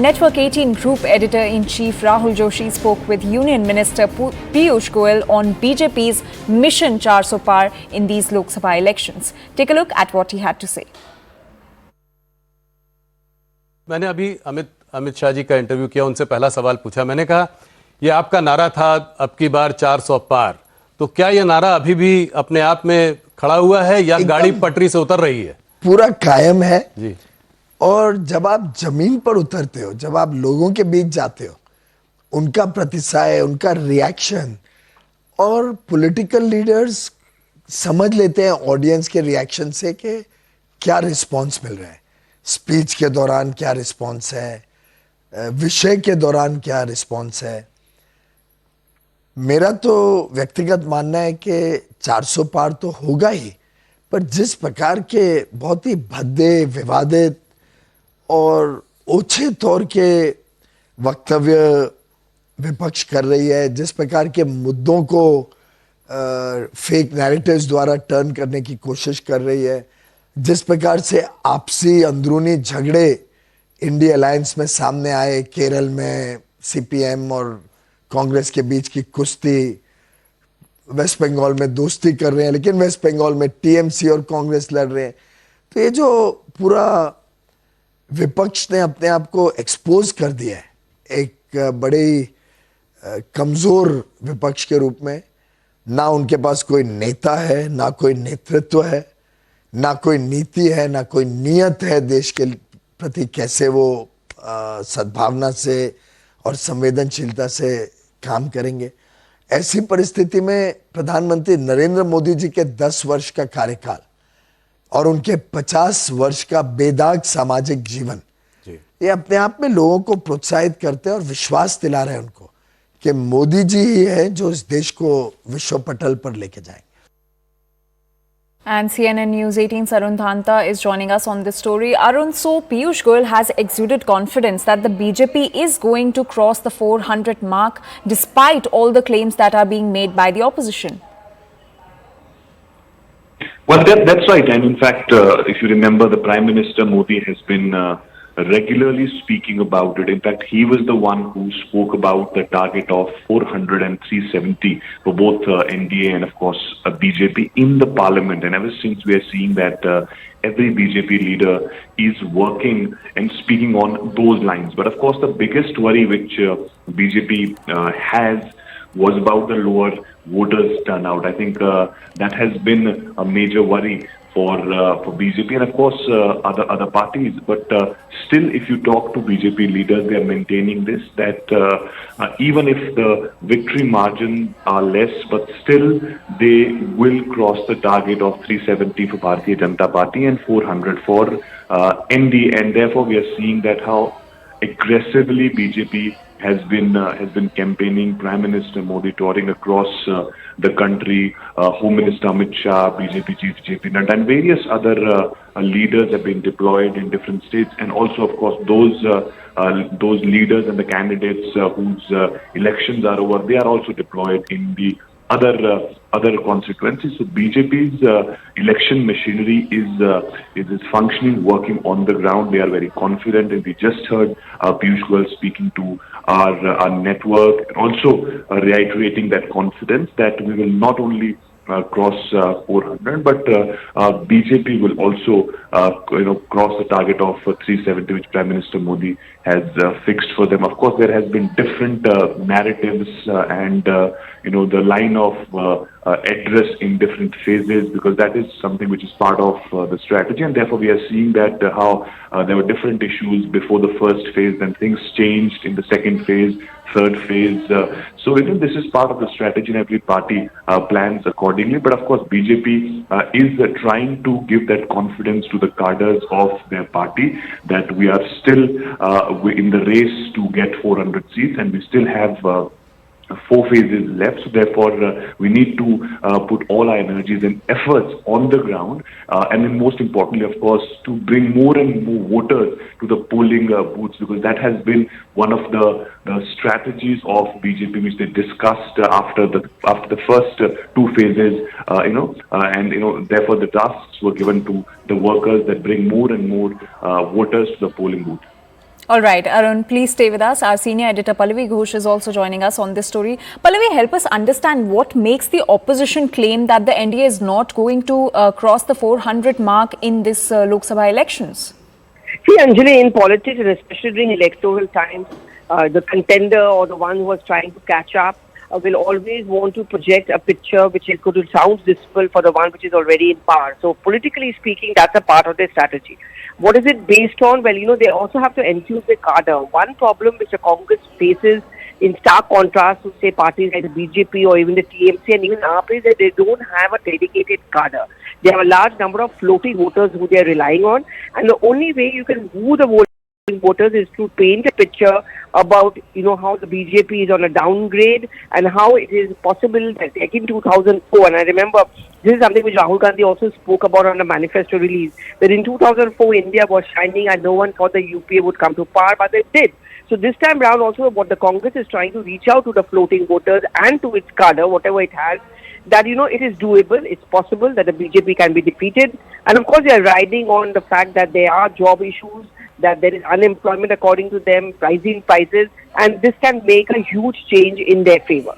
And Network 18 Group Editor-in-Chief Rahul Joshi spoke with Union Minister Piyush Goyal on BJP's Mission 400 Par in these Lok Sabha elections. Take a look at what he had to say. मैंने अभी अमित शाह जी का interview किया, उनसे पहला सवाल पूछा। मैंने कहा ये आपका नारा था अब की बार 400 पार, तो क्या ये नारा अभी भी अपने आप में खड़ा हुआ है या गाड़ी पटरी से उतर रही है? पूरा कायम है जी। और जब आप जमीन पर उतरते हो, जब आप लोगों के बीच जाते हो, उनका प्रतिसाय, उनका रिएक्शन, और पॉलिटिकल लीडर्स समझ लेते हैं ऑडियंस के रिएक्शन से कि क्या रिस्पांस मिल रहा है, स्पीच के दौरान क्या रिस्पांस है, विषय के दौरान क्या रिस्पांस है। मेरा तो व्यक्तिगत मानना है कि 400 पार तो होगा ही, पर जिस प्रकार के बहुत ही भद्दे, विवादित और ओछे तौर के वक्तव्य विपक्ष कर रही है, जिस प्रकार के मुद्दों को फेक नैरेटिव्स द्वारा टर्न करने की कोशिश कर रही है, जिस प्रकार से आपसी अंदरूनी झगड़े इंडिया अलायंस में सामने आए, केरल में सीपीएम और कांग्रेस के बीच की कुश्ती, वेस्ट बंगाल में दोस्ती कर रहे हैं लेकिन वेस्ट बंगाल में टीएमसी और कांग्रेस लड़ रहे हैं, तो ये जो पूरा विपक्ष ने अपने आप को एक्सपोज कर दिया है एक बड़े कमजोर विपक्ष के रूप में। ना उनके पास कोई नेता है, ना कोई नेतृत्व है, ना कोई नीति है, ना कोई नियत है देश के प्रति कैसे वो सद्भावना से और संवेदनशीलता से काम करेंगे। ऐसी परिस्थिति में प्रधानमंत्री नरेंद्र मोदी जी के 10 वर्ष का कार्यकाल और उनके 50 वर्ष का बेदाग सामाजिक जीवन, ये अपने आप में लोगों को प्रोत्साहित करते हैं और विश्वास दिला रहे हैं उनको कि मोदी जी ही है जो इस देश को विश्व पटल पर लेके जाएंगे। And CNN News 18's Arun Dhanta is joining us on this story. Arun, so Piyush Goyal has exuded confidence that the BJP is going to cross the 400 mark despite all the claims that are being made by the opposition. Well, that's right. And in fact, if you remember, the Prime Minister Modi has been regularly speaking about it. In fact, he was the one who spoke about the target of 400 and 370 for both NDA and, of course, BJP in the parliament. And ever since we are seeing that every BJP leader is working and speaking on those lines. But, of course, the biggest worry which BJP has was about the lower voters turnout. I think that has been a major worry for BJP and of course other parties. But still, if you talk to BJP leaders, they are maintaining this, that even if the victory margins are less, but still they will cross the target of 370 for Bharatiya Janata Party and 400 for ND. And therefore, we are seeing that how aggressively BJP has been campaigning. Prime Minister Modi touring across the country, Home Minister Amit Shah, BJP Chief JP Nadda, and various other leaders have been deployed in different states, and also, of course, those leaders and the candidates whose elections are over, they are also deployed in the other constituencies. So BJP's election machinery is functioning, working on the ground. They are very confident, and we just heard Piyush Goyal speaking to our network, and also reiterating that confidence that we will not only cross 400, but BJP will also cross the target of 370, which Prime Minister Modi has fixed for them. Of course, there has been different narratives and the line of address in different phases, because that is something which is part of the strategy, and therefore we are seeing that how there were different issues before the first phase, then things changed in the second phase, third phase. So this is part of the strategy, and every party plans accordingly. But of course, BJP is trying to give that confidence to the cadres of their party that we are still in the race to get 400 seats, and we still have 4 phases left. So therefore, we need to put all our energies and efforts on the ground, and then most importantly, of course, to bring more and more voters to the polling booths, because that has been one of the strategies of BJP, which they discussed after the first 2 phases, and therefore the tasks were given to the workers that bring more and more voters to the polling booth. All right, Arun, please stay with us. Our senior editor Pallavi Ghosh is also joining us on this story. Pallavi, help us understand what makes the opposition claim that the NDA is not going to cross the 400 mark in this Lok Sabha elections. See, Anjali, in politics, and especially during electoral times, the contender or the one who is trying to catch up will always want to project a picture which is going to sound visible for the one which is already in power. So, politically speaking, that's a part of their strategy. What is it based on? Well, they also have to enthuse the cadre. One problem which the Congress faces in stark contrast to, say, parties like the BJP or even the TMC and even AAP is that they don't have a dedicated cadre. They have a large number of floating voters who they are relying on, and the only way you can woo the voters is to paint a picture about, how the BJP is on a downgrade and how it is possible that like in 2004, and I remember this is something which Rahul Gandhi also spoke about on the manifesto release, that in 2004 India was shining and no one thought the UPA would come to power, but they did. So this time round also what the Congress is trying to reach out to the floating voters and to its cadre, whatever it has, that, it is doable, it's possible that the BJP can be defeated. And of course, they are riding on the fact that there are job issues, that there is unemployment according to them, rising prices, and this can make a huge change in their favor.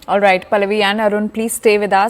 All right, Pallavi and Arun, please stay with us.